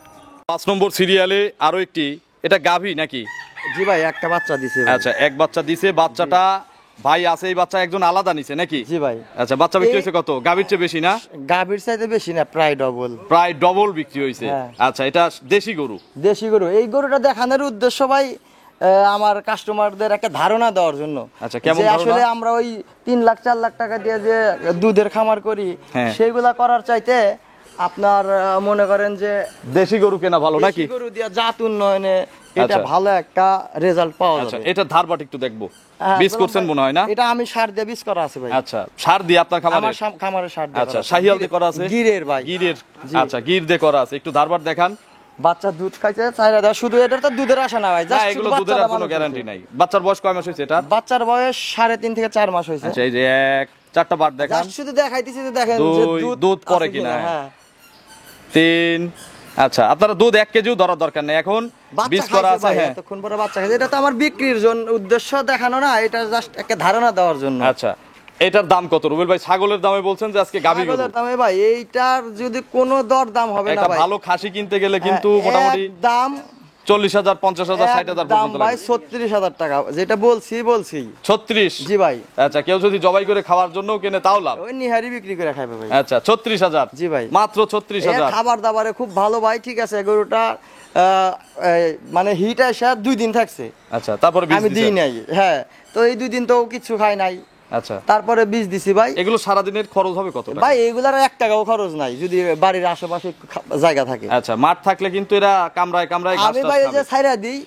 5 নম্বর সিরিয়ালে আরো একটি, এটা গাভী নাকি? জি ভাই একটা বাচ্চা দিছে ভাই। আচ্ছা এক বাচ্চা দিছে, বাচ্চাটা ভাই আছে, এই বাচ্চা একজন আলাদা নিছে নাকি? জি ভাই। আচ্ছা বাচ্চা বিক্রি হয়েছে কত? গাভীর চেয়ে বেশি না? গাভীর চাইতে বেশি না, প্রায় ডবল। প্রায় ডবল বিক্রি হয়েছে। হ্যাঁ। আচ্ছা এটা দেশি গরু? দেশি গরু। এই গরুটা দেখানোর উদ্দেশ্য ভাই আমার কাস্টমারদের একটা ধারণা দেওয়ার জন্য। আচ্ছা, কেমন যে ধারণা? আসলে আমরা ওই 3 লাখ 4 লাখ টাকা দিয়ে যে দুধের খামার করি হ্যাঁ। সেগুলা করার চাইতে আপনার মনে করেন যে দেশি গরু কেনা ভালো নাকি? দেশি গরু দিয়ে জাত উন্নয়নে এটা আচ্ছা। ভালো একটা রেজাল্ট পাওয়া আচ্ছা যাবে। এটা ধারবাট একটু দেখবো। হ্যাঁ, বীজ বললাম করছেন ভাই, মনে হয় না? এটা আমি সার দিয়ে বীজ করা আছে ভাই। আচ্ছা সার দিয়ে আপনার খামারে? আমার খামারে সার দিয়ে আচ্ছা করা আছে। শাহিয়াল দিয়ে করা আছে? গিরের ভাই। গিরের। জি। আচ্ছা গির দিয়ে করা আছে, একটু ধারবাট দেখান। বাচ্চা দুধ খাইছে চাইরা দেওয়া, শুধু এটা তো দুধের আশা না ভাই, না just এগুলো শুধু দুধের আর বাচ্চাটা কোনো মানুষ গ্যারান্টি হয়েছে। নাই। বাচ্চার বয়স কয় মাস হয়েছে এটা? বাচ্চার বয়স 3.5 থেকে 4 মাস হয়েছে। আচ্ছা এই যে 4টা বার দেখান। Just শুধু দেখাইতেছি যে দেখেন যে দুই, দুধ পরে আছে কিনা, হ্যাঁ। 3 আচ্ছা, আপনারা দুধ 1 কেজিও ধরার দরকার নেই, এখন বাচ্চা বীজ করা খাইছে আছে। ভাই, হ্যাঁ, এতক্ষণ পরে বাচ্চা খাইছে। এটা তো আমার বিক্রির জন্য উদ্দেশ্য দেখানো না, এটা জাস্ট একটা ধারণা দেওয়ার জন্য। আচ্ছা, এটার দাম কত রুবেল ভাই? ছাগলের দামে বলছেন যে আজকে গাভী গরু। ছাগলের দামে ভাই এইটার যদি কোনো দর দাম হবে না একটা ভাই, ভালো খাসি কিনতে গেলে কিন্তু মোটামুটি দাম 40,000, 50,000, 60,000 দাম পর্যন্ত ভাই লাগে। 36,000 টাকা, যেটা বলছি 36? জি ভাই। আচ্ছা, কেউ যদি জবাই করে খাওয়ার জন্য কিনে তাও লাভ। ওই নিহারি বিক্রি করে খাইবে ভাই। আচ্ছা, 36,000? জি ভাই। মাত্র 36,000? খাবার দাবারে খুব ভালো ভাই, ঠিক আছে। গরুটা মানে হিট আসা 2 দিন থাকছে, আচ্ছা, তারপরে বীজ আমি দিই দিছেন? নাই। হ্যাঁ, তো এই 2 দিন তো কিছু খাই নাই, আচ্ছা, তারপরে বীজ দিছি ভাই। এগুলো সারাদিনের খরচ হবে কত টাকা? ভাই এগুলার 1 টাকাও খরচ নাই যদি বাড়ির আশেপাশে একটু জায়গা থাকে। আচ্ছা, মাঠ থাকলে কিন্তু এরা কামড়ায় কামড়ায় ঘাস আমি টাস ভাই এই যে খাবে। ছাইরা দিই,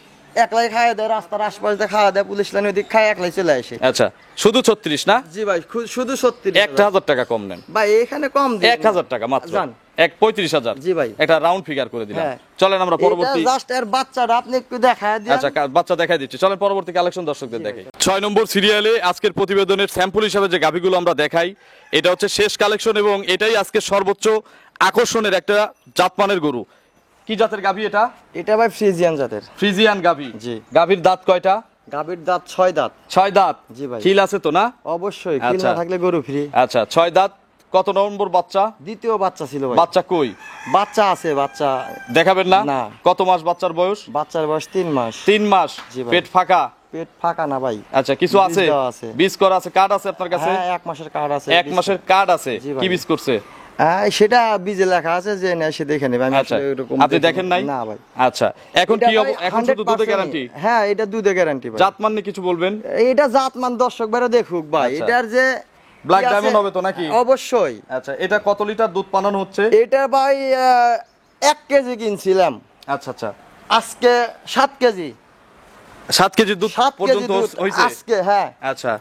একলাই খাওয়া দেয়, রাস্তার আশপাশে দিয়ে খাওয়া দেয়, পুলিশ লাইন ওদিক খায়, একলাই চলে আসে। আচ্ছা, শুধু 36 না? জি ভাই, শুধু 36 1,000 টাকা কম নেন। ভাই, এখানে কম দিই 1,000 টাকা মাত্র। জান। 35,000? জি ভাই। একটা রাউন্ড ফিগার করে দিলাম। হ্যাঁ। চলেন আমরা পরবর্তী। এটা জাস্ট এর বাচ্চাটা আপনি একটু দেখায় দেন। আচ্ছা, বাচ্চা দেখাই দিচ্ছি, চলেন পরবর্তী কালেকশন দর্শকদের দেখাই। 6 নম্বর সিরিয়ালে আজকের প্রতিবেদনের স্যাম্পল হিসাবে যে গাভীগুলো আমরা দেখাই, এটা হচ্ছে শেষ কালেকশন এবং এটাই আজকে সর্বোচ্চ আকর্ষণের একটা জাতমানের গরু। কি জাতের গাভী এটা? এটা ভাই ফ্রিজিয়ান জাতের। ফ্রিজিয়ান গাভী। জি। গাভীর দাঁত কয়টা? গাভীর দাঁত 6 দাঁত। 6 দাঁত? জি ভাই। খিল আছে তো না? অবশ্যই, আচ্ছা। কিল না থাকলে গরু ফ্রি। আচ্ছা, 6 দাঁত। কত নম্বর বাচ্চা? দ্বিতীয় বাচ্চা ছিল ভাই। বাচ্চা কই? বাচ্চা আছে, বাচ্চা দেখাবেন না? না। কত মাস বাচ্চার বয়স? বাচ্চার বয়স 3 মাস। 3 মাস। জি ভাই। পেট ফাঁকা? পেট ফাঁকা না ভাই। আচ্ছা, কিছু বীজ আছে? দেওয়া আছে। বীজ করা আছে, কার্ড আছে আপনার কাছে? হ্যাঁ, 1 মাসের কার্ড আছে। 1 মাসের কার্ড আছে। জি ভাই। কি বীজ করছে? হ্যাঁ, সেটা বীজে লেখা আছে, যে না সে দেখে নেবে। আমি আচ্ছা, আসলে এরকম আপনি দেখেন নাই? না ভাই। আচ্ছা, এখন এটা কি ভাই এখন শুধু দুধে 100% গ্যারান্টি? হ্যাঁ, এটা দুধে গ্যারান্টি ভাই। জাতমান নিয়ে কিছু বলবেন? এটা জাতমান দর্শক বেরো দেখুক ভাই। আচ্ছা। এটার যে ব্ল্যাক কি আছে- ডায়মন্ড হবে তো নাকি? অবশ্যই। আচ্ছা, এটা কত লিটার দুধ পানানো হচ্ছে? এটা ভাই 1 কেজি কিনছিলাম, আচ্ছা আচ্ছা, আজকে 7 কেজি। 7 কেজি দুধ 7 কেজি পর্যন্ত দুধ হয়েছে? আজকে। হ্যাঁ, আচ্ছা,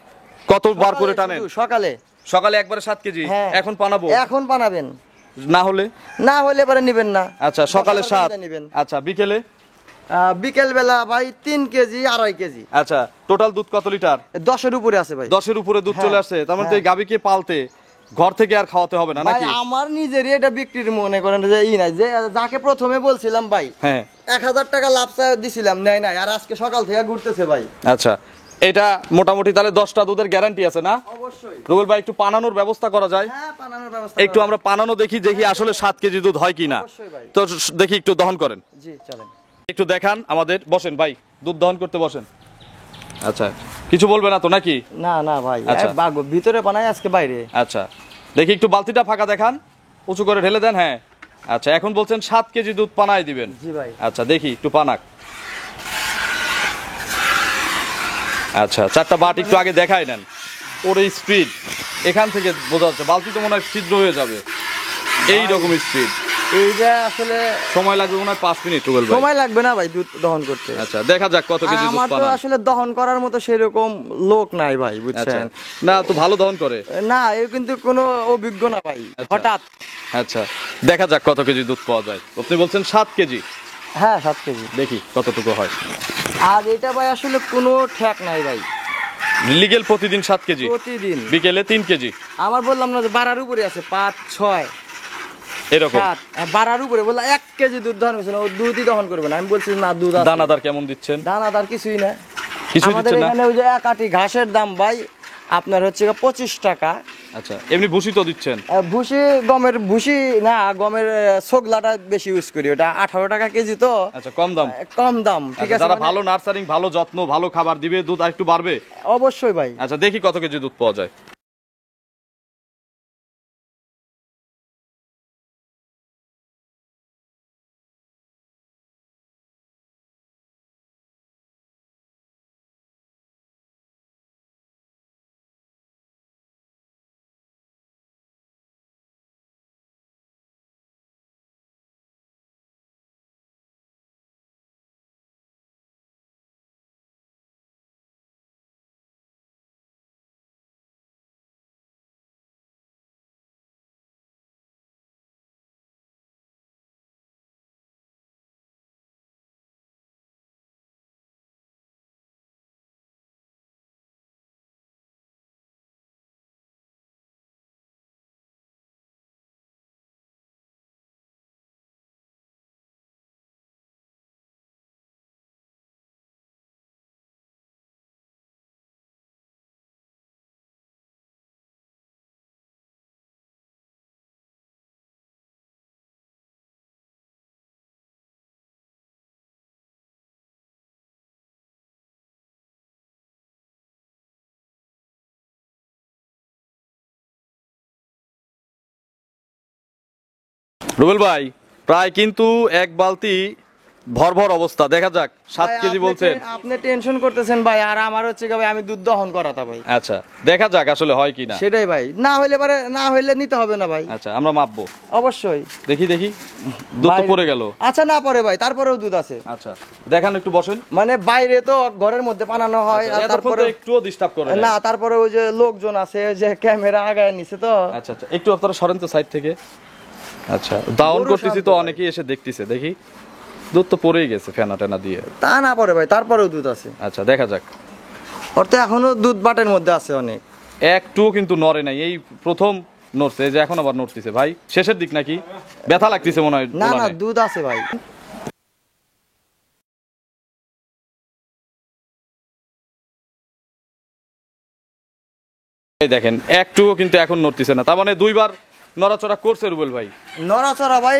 কতবার করে সকালে টানেন? শুধু সকালে। সকালে একবারে 7 কেজি? হ্যাঁ। এখন পানাবো? এখন বানাবেন, না হলে? না হলে পরে নিবেন না। আচ্ছা, সকালে 7। নিবেন। আচ্ছা, বিকেলে? বিকেল বেলা ভাই 3 কেজি 2.5 কেজি। আচ্ছা, টোটাল দুধ কত লিটার? 10-এর উপরে আছে ভাই। 10-এর উপরে দুধ হ্যাঁ, চলে আসছে। তার মানে তো এই হ্যাঁ। গাভীকে পালতে ঘর থেকে আর খাওয়াতে হবে না ভাই নাকি? আমার নিজেরই এটা বিক্রির মনে করেন যে নাই, যে যাকে প্রথমে বলছিলাম ভাই হ্যাঁ। 1000 টাকা লাভ দিছিলাম, নেয় নাই, আর আজকে সকাল থেকে ঘুরতেছে ভাই। আচ্ছা, এটা মোটামুটি তাহলে 10টা দুধের গ্যারান্টি আছে না? অবশ্যই। রুবেল ভাই, একটু পানানোর ব্যবস্থা করা যায়? হ্যাঁ, বানানোর ব্যবস্থা একটু আমরা পানানো দেখি আসলে 7 কেজি দুধ হয় কিনা। অবশ্যই ভাই। তো দেখি, একটু দহন করেন। জি, চলেন। একটু দেখান আমাদের। বসেন ভাই, দুধ দহন করতে বসেন। আচ্ছা, কিছু বলবে না তো নাকি? না না ভাই, আচ্ছা। ভিতরে বানাই, আজকে বাইরে। আচ্ছা, দেখি একটু বালতিটা ফাঁকা দেখান, উঁচু করে ঢেলে দেন। হ্যাঁ। আচ্ছা, এখন বলছেন 7 কেজি দুধ পানায় দিবেন? জি ভাই। আচ্ছা, দেখি একটু পানাক। আচ্ছা, 4টা বাট একটু আগে দেখাই নেন। ওর এই স্পিড এখান থেকে বোঝা যাচ্ছে, বালতি তো মনে হয় ছিদ্র হয়ে যাবে, এই রকম স্পিড। এইটা আসলে সময় লাগবে মনে হয় 5 মিনিট রুবেল ভাই। সময় লাগবে না ভাই দুধ দহন করতে। আচ্ছা, দেখা যাক কত আর কেজি দুধ আমার তো পানান। আসলে দহন করার মতো সেরকম লোক নাই ভাই, আচ্ছা, বুঝছেন? না তো ভালো দহন করে। না, এ কিন্তু কোনো অভিজ্ঞ না ভাই, আচ্ছা। হঠাৎ। আচ্ছা, দেখা যাক কত কেজি দুধ পাওয়া যায়। আপনি বলছেন 7 কেজি, হ্যাঁ 7 কেজি। দেখি কতটুকু হয়। আর এটা ভাই আসলে কোনো ঠেক নাই ভাই, লিগেল প্রতিদিন 7 কেজি, প্রতিদিন। বিকেলে 3 কেজি, আমার বললাম না যে বাড়ার উপরে আছে, 5, 6, এরকম। 7, বাড়ার উপরে বললাম 1 কেজি দুধ দহন করছে না, ও দুধই দহন করবে না। আমি বলছি না, দুধ আছে। দানাদার কেমন দিচ্ছেন? দানাদার কিছুই না। কিছুই আমাদের দিচ্ছেন না? এখানে ওই যে এক আটি ঘাসের দাম ভাই আপনার হচ্ছে 25 টাকা। আচ্ছা, এমনি ভুসি তো দিচ্ছেন? ভুসি, গমের ভুসি না, গমের ছোগলাটা বেশি ইউজ করি, ওটা 18 টাকা কেজি তো। আচ্ছা, কম দাম। কম দাম, ঠিক আচ্ছা, আছে। যারা মানে- ভালো নার্সারিং, ভালো যত্ন, ভালো খাবার দিবে, দুধ আর একটু বাড়বে। অবশ্যই ভাই। আচ্ছা, দেখি কত কেজি দুধ পাওয়া যায়। রুবেল ভাই প্রায় কিন্তু এক বালতি ভর অবস্থা, দেখা যাক 7 ভাই, কেজি বলছেন। আপনি টেনশন করতেছেন ভাই, আর আমার হচ্ছে কি ভাই, আমি দুধ দহন করাতা ভাই। আচ্ছা দেখা যাক আসলে হয় কিনা। সেটাই ভাই, না হইলে নিতে হবে না ভাই। আচ্ছা আমরা মাপবো, অবশ্যই। দেখি দুধ তো ভাই- পড়ে গেল। আচ্ছা না পরে ভাই, তারপরেও দুধ আছে। আচ্ছা দেখান একটু, বসেন। মানে বাইরে তো ঘরের মধ্যে বানানো হয়, আর এতক্ষণ তারপরে তো একটুও ডিস্টার্ব করে না, তারপরে ওই যে লোকজন আছে যে ক্যামেরা আগায় নিছে তো। আচ্ছা আচ্ছা একটু আপনারা সরেন তো সাইড থেকে। আচ্ছা ডাউন গরু করতেছি শান্ত তো, ভাই। অনেকেই এসে দেখতেছে, দেখি দুধ তো পড়েই গেছে ফেনা টেনা দিয়ে। তা না পরে ভাই, তারপরেও দুধ আছে। আচ্ছা দেখা যাক। ওর তো এখনো দুধ বাটের মধ্যে আছে অনেক। একটুও কিন্তু নড়ে নাই, এই প্রথম নড়ছে, এই যে এখন আবার নড়তেছে। ভাই শেষের দিক নাকি ব্যথা লাগতেছে মনে হয় না না, উলানে? দুধ আছে ভাই। এই দেখেন একটুও কিন্তু এখন নড়তেছে না, তার মানে 2বার নড়াচড়া করছে রুবেল ভাই। নড়াচড়া ভাই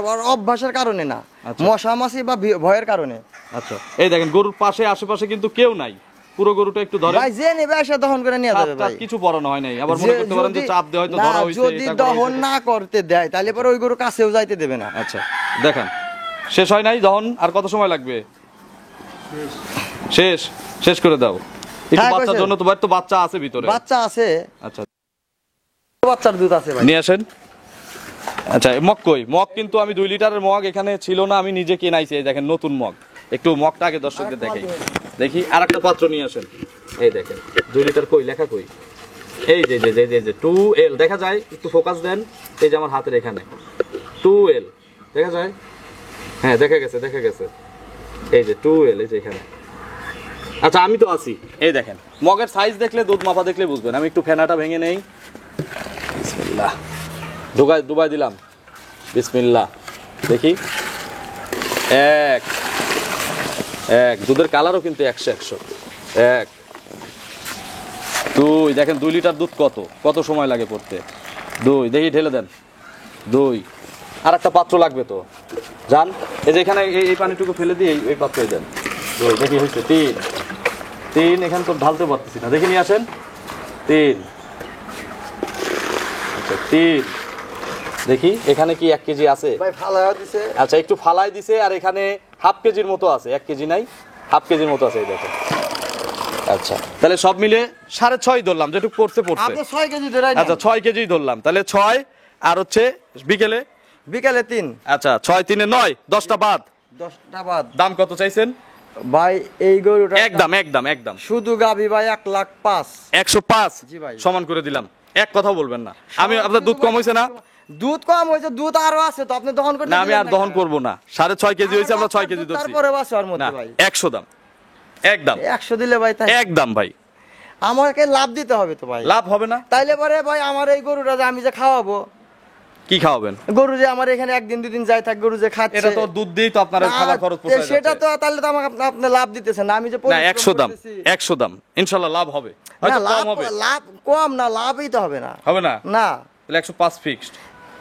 ওর অভ্যাসের কারণে না, আচ্ছা। মশা মাছি বা ভয়ের কারণে। আচ্ছা এই দেখেন গরুর পাশে আশেপাশে কিন্তু কেউ নাই, পুরো গরুটা একটু ধরে। ভাই যে নেবে এসে দহন করে নিয়ে যাবে ভাই। কিছু পড়ানো হয় নাই, আবার মনে করতে পারেন যে চাপ দেওয়া হয়তো না, ধরা হইছে, যদি এটা করা দহন হইছে। না করতে দেয় তাহলে পরে ওই গরু কাছেও যাইতে দেবে না। আচ্ছা দেখান, শেষ হয় নাই দহন, আর কত সময় লাগবে? শেষ শেষ করে দাও একটু, হ্যাঁ, বাচ্চার কইছে। জন্য তো, তো বাচ্চা আছে ভিতরে। বাচ্চা আছে, আচ্ছা বাচ্চার দুধ আছে ভাই। নিয়ে আসেন। আচ্ছা মগ কই? মগ কিন্তু আমি 2 লিটারের মগ এখানে ছিল না, আমি নিজে কিনাইছি। এই দেখেন নতুন মগ, একটু মগটা আগে দর্শকদের দেখাই। দেখি আর একটা পাত্র নিয়ে আসেন। এই দেখেন 2 লিটার কই, লেখা কই? এই যে যে যে যে 2L দেখা যায়, একটু ফোকাস দেন। এই যে আমার হাতের এখানে 2L দেখা যায়, হ্যাঁ দেখা গেছে দেখা গেছে। এই যে 2L, এই যে এখানে। আচ্ছা আমি তো আছি। এই দেখেন মগের সাইজ দেখলে, দুধ মাপা দেখলে বুঝবেন। আমি একটু ফেনাটা ভেঙে নেই। বিসমিল্লাহ, ডুবাই দিলাম। বিসমিল্লাহ, দেখি এক দুধের কালারও কিন্তু 100 1 2 দেখেন 2 লিটার দুধ কত সময় লাগে পড়তে। 2 দেখি ঢেলে দেন। 2 আর একটা পাত্র লাগবে তো, যান। এই যে এখানে এই পানিটুকু ফেলে দিয়ে এই পাত্রে দেন। 2 দেখি হয়েছে। 3 এখানে তো ঢালতে পারতেছি না, দেখে নিয়ে আসেন। 3 আচ্ছা 3 দেখি এখানে কি 1 কেজি আছে? ভাই ফালায়া দিছে। আচ্ছা একটু ফালাই দিছে, আর এখানে হাফ কেজির মতো আছে, 1 কেজি নাই, হাফ কেজির মতো আছে। এই দেখো। আচ্ছা তাহলে সব মিলে 6.5 ধরলাম, যেটুকু পড়ছে। আপনি 6 কেজি ধরাই আচ্ছা 6 কেজি ধরলাম, তাহলে 6 আর হচ্ছে বিকেলে। বিকালে 3। আচ্ছা 6 3 9, 10টা বাদ। 10টা বাদ। দাম কত চাইছেন ভাই এই গরুটা একদম শুধু গাবি ভাই 1,05,000। 105 জি ভাই। সমান করে দিলাম, এক কথা বলবেন না। আমি আপনার দুধ কম হয়েছে না? দুধ কম হয়েছে, দুধ আরো আছে তো, আপনি দহন করতে না আমি আর দহন করব না। 6.5 কেজি হয়েছে, আমরা 6 কেজি ধরছি। তারপরে আছে ওর না মধ্যে ভাই 100 দাম, একদম 100 দিলে ভাই তাই একদম ভাই। আমাকে লাভ দিতে হবে তো ভাই। লাভ হবে না? তাইলে পরে ভাই আমার এই গরুটা যে আমি যে খাওয়াবো, কি খাওয়াবেন? গরু যে আমার এখানে 1 দিন 2 দিন যাই থাক, গরু যে খাচ্ছে, এটা তো দুধ দিয়েই তো আপনার খাবার খরচ পোষায় যাচ্ছে। সেটা তো তাহলে তো আমাকে আপনি লাভ দিতেছেন না, আমি যে না পরিশ্রম 100 দাম, করতেছি। 100 দাম ইনশাআল্লাহ লাভ হবে, না হয়তো কম লাভ, হবে। লাভ কম না, লাভই তো হবে না। হবে না? না তাহলে 105 ফিক্সড।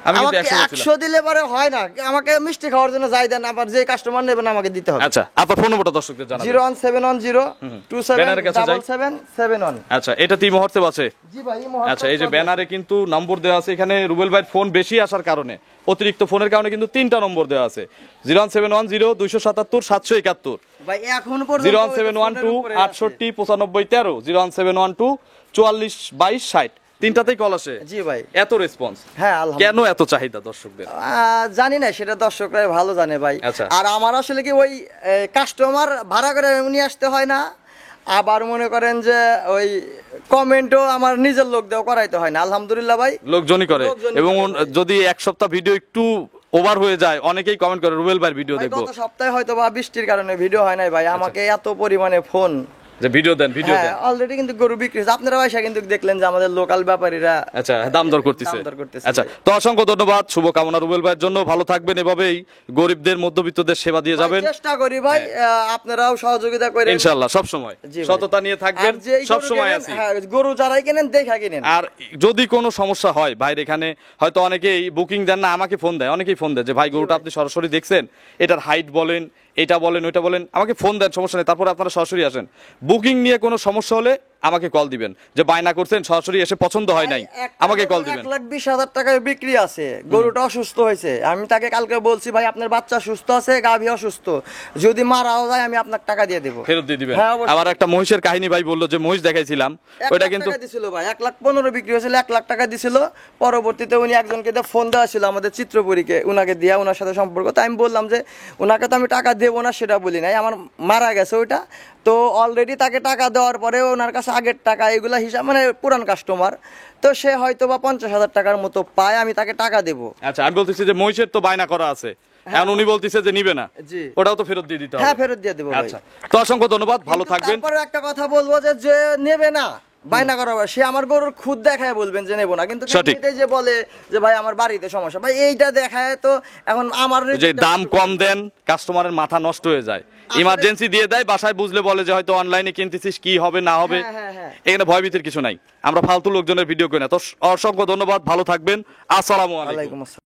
আমি কিন্তু আমাকে 100 বলছিলাম। 100 দিলে পরে হয় না, আমাকে মিষ্টি খাওয়ার জন্য যাই দেন, আবার যে কাস্টমার নেবেন আমাকে দিতে হবে। আচ্ছা আপনার ফোন নম্বরটা দর্শকদের জানাবেন। 01710 ব্যানারের কাছে যাই। 277771। আচ্ছা এটা তি মুহূর্তে আছে। জি ভাই আচ্ছা এই যে ব্যানারে কিন্তু নম্বর দেওয়া আছে, এখানে রুবেল ভাইয়ের ফোন বেশি আসার কারণে, অতিরিক্ত ফোনের কারণে কিন্তু 3টা নম্বর দেওয়া আছে। 01710 277 771, ভাই এখন পর্যন্ত 01712 68 95 13, 01712 44 22 60, 3টাতেই কল আসে। জি ভাই। এত রেসপন্স হ্যাঁ কেন, এত চাহিদা দর্শকদের? জানি না, সেটা দর্শকরাই ভালো জানে ভাই। আচ্ছা। আর আমার আসলে কি ওই কাস্টমার ভাড়া করে নিয়ে আসতে হয় না, আবার মনে করেন যে ওই কমেন্টও আমার নিজের লোক দেওয়া করাইতে হয় না, আলহামদুলিল্লাহ ভাই। লোকজনই করে, লোকজনই এবং করে ভাই। যদি 1 সপ্তাহ ভিডিও একটু ওভার হয়ে যায়, অনেকেই কমেন্ট করে রুবেল ভাইয়ের ভিডিও ভাই, দেখবো, গত সপ্তাহে হয়তো বা বৃষ্টির কারণে ভিডিও হয় নাই ভাই, আমাকে এত পরিমাণে ফোন। যে ভিডিও দেন ভিডিও হ্যাঁ দেন। অলরেডি কিন্তু গরু বিক্রি হয়েছে, আপনারা ভাই কিন্তু দেখলেন যে আমাদের লোকাল ব্যাপারীরা। আচ্ছা দাম দর করতেছে। দাম দর করতেছে আচ্ছা তো অসংখ্য ধন্যবাদ, শুভকামনা রুবেল ভাইয়ের জন্য। ভালো থাকবেন, এভাবেই গরিবদের মধ্যবিত্তদের সেবা দিয়ে ভাই, যাবেন চেষ্টা করি ভাই, আপনারাও সহযোগিতা করেন ইনশাআল্লাহ সব সময়। জি ভাই। সততা নিয়ে থাকবেন, আর যেই সব গরু সময় কেনেন, আছি। হ্যাঁ, গরু যারাই কেনেন দেখা কিনেন। আর যদি কোনো সমস্যা হয় ভাইয়ের এখানে, হয়তো অনেকেই বুকিং দেন না, আমাকে ফোন দেয়, অনেকেই ফোন দেয় যে ভাই গরুটা আপনি সরাসরি দেখছেন, এটার হাইট বলেন, এটা বলেন, ওইটা বলেন, আমাকে ফোন দেন, সমস্যা নেই, তারপরে আপনারা সরাসরি আসেন। বুকিং নিয়ে কোনো সমস্যা হলে আমাকে কল দিবেন, যে বায়না করছেন সরাসরি এসে পছন্দ হয় নাই, আমাকে কল দিবেন। 1,20,000 টাকায় বিক্রি আছে, গরুটা অসুস্থ হয়েছে, আমি তাকে কালকে বলছি ভাই আপনার বাচ্চা সুস্থ আছে, গাভী অসুস্থ, যদি মারাও যায় আমি আপনার টাকা দিয়ে দেবো। ফেরত দিয়ে দিবেন। হ্যাঁ, অবশ্যই। আবার একটা মহিষের কাহিনী ভাই বললো যে মহিষ দেখাইছিলাম, 1 ওইটা লাখ কিন্তু টাকা দিছিল ভাই, 1,15,000 বিক্রি হয়েছিল, 1 লাখ টাকা দিছিল। পরবর্তীতে উনি একজনকে দিয়ে ফোন দেওয়া ছিল আমাদের চিত্রপুরীকে, উনাকে দিয়া ওনার সাথে সম্পর্ক, তাই আমি বললাম যে ওনাকে তো আমি টাকা দেবো না সেটা বলি নাই, আমার মারা গেছে ওইটা, তো অলরেডি তাকে টাকা দেওয়ার পরে ওনার কাছে আগের টাকা এগুলা হিসাব, মানে পুরান কাস্টমার, তো সে হয়তো বা 50,000 টাকার মতো পায়, আমি তাকে টাকা দেবো। আচ্ছা, আমি বলতেছি যে মহিষের তো বায়না করা আছে, এখন উনি বলতেছে যে নিবে না, জি। ওটাও তো ফেরত দিয়ে দিতে হবে। হ্যাঁ, ফেরত দিয়ে দেবো ভাই। আচ্ছা, তো অসংখ্য ধন্যবাদ, ভালো থাকবেন। তারপরে একটা কথা বলবো যে যে নেবে না বায়না করা, সে আমার গরুর খুদ দেখায় বলবেন যে নেবো না, কিন্তু সঠিক। এমনিতেই যে বলে যে ভাই আমার বাড়িতে সমস্যা, ভাই এইটা দেখায় তো এখন আমার যে দাম কম দেন, কাস্টমারের মাথা নষ্ট হয়ে যায়, ইমার্জেন্সি দিয়ে দেয়, বাসায় বুঝলে বলে যে হয়তো অনলাইনে কিনতেছিস, কি হবে না হবে, হ্যাঁ। এখানে ভয়ভীতির কিছু নাই, আমরা ফালতু লোকজনের ভিডিও করি না। তো অসংখ্য ধন্যবাদ, ভালো থাকবেন, আসসালামু আলাইকুম। ওয়ালাইকুম আসসালাম।